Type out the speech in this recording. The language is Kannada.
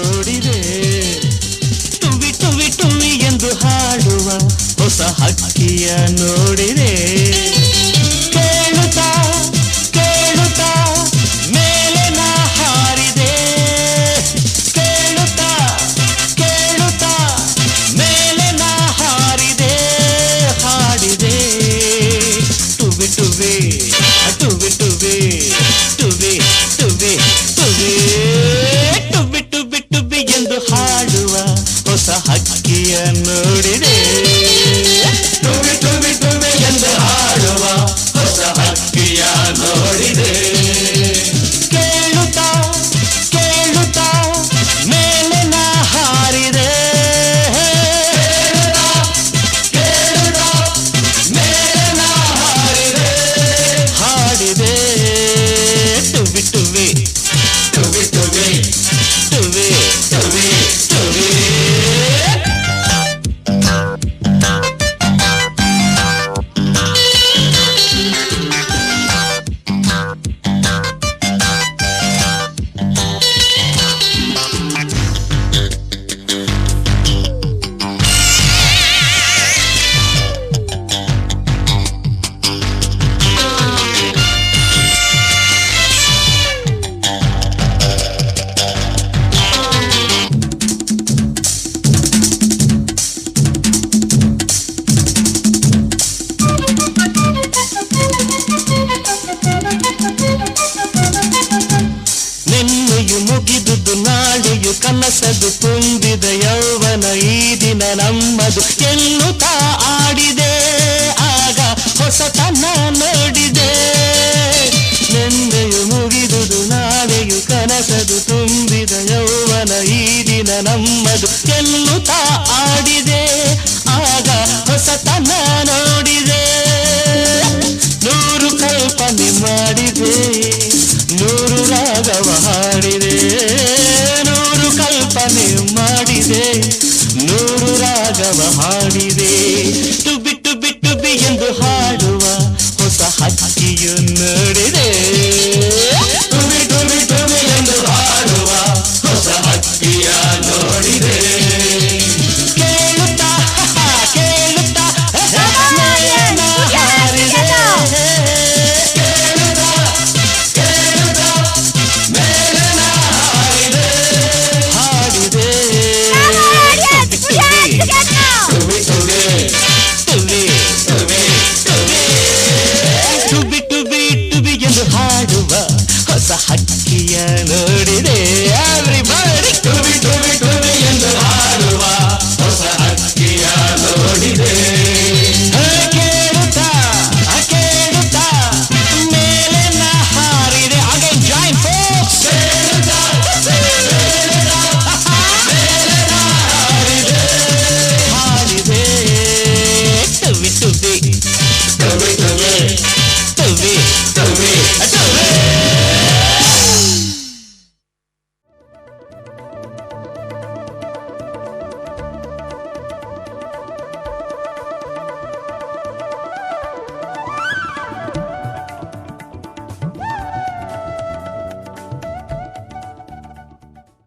ನೋಡಿದೆ ಟುವಿ ಟುವಿ ಟುವಿ ಎಂದು ಹಾಡುವ ಹೊಸ ಹಕ್ಕಿಯ ನೋಡಿದೆ ಕೇಳುತ್ತಾ ಕೇಳುತ್ತಾ ಮೇಲೆ ನಾ ಹಾರಿದೆ ಕೇಳುತ್ತಾ ಕೇಳುತ್ತಾ ಮೇಲೆ ನಾ ಹಾರಿದೆ ಹಾಡಿದೆ ಟುವಿ ಟುವಿ ಟುವಿ ಟುವಿ ಟುವಿ ಟುವಿ ಟುವಿ ಟುವಿ ಟುವಿ ಟುವಿ ಎಂದು ಹಾಡುವ ಹೊಸ ಹಕ್ಕಿಯ ನೋಡಿದೆ ಟುವಿ ಟುವಿ ಟುವಿ ಎಂದು ಹಾಡುವ ಹೊಸ ಹಕ್ಕಿಯ ನೋಡಿದೆ ಕೇಳುತ್ತಾ ಕೇಳುತ್ತಾ ಮೇಲೆ ನಾ ಹಾರಿದೆ ಕೇಳುತ್ತಾ ಮೇಲೆ ನಾ ಹಾರಿದೆ ಹಾಡಿದೆ ಟುವಿ ಟುವಿ ಟುವಿ ಟುವಿ ಟುವಿ ಟುವಿ ಟುವಿ ನಿನ್ನೆಯು ಮುಗಿದುದು ನಾಳೆಯು ಕನಸದು ತುಂಬಿದ ಯೌವನ ಈ ದಿನ ನಮ್ಮದು ಎನ್ನುತ್ತಾ ಆಡಿದೆ ಆಗ ಹೊಸತನ ನೋಡಿದೆ ನಿನ್ನೆಯು ಮುಗಿದುದು ನಾಳೆಯು ಕನಸದು ತುಂಬಿದ ಯೌವನ ಈ ದಿನ ನಮ್ಮದು ಎನ್ನುತ್ತಾ ಆಡಿದೆ ಆಗ ಹೊಸತನ ನೋಡಿದೆ ನೂರು ಕಲ್ಪನೆ ಮಾಡಿದೆ ನೂರು ರಾಗವ ಹಾಡಿದೆ ನೂರು ಕಲ್ಪನೆ ಮಾಡಿದೆ ನೂರು ರಾಗವ ಹಾಡಿದೆ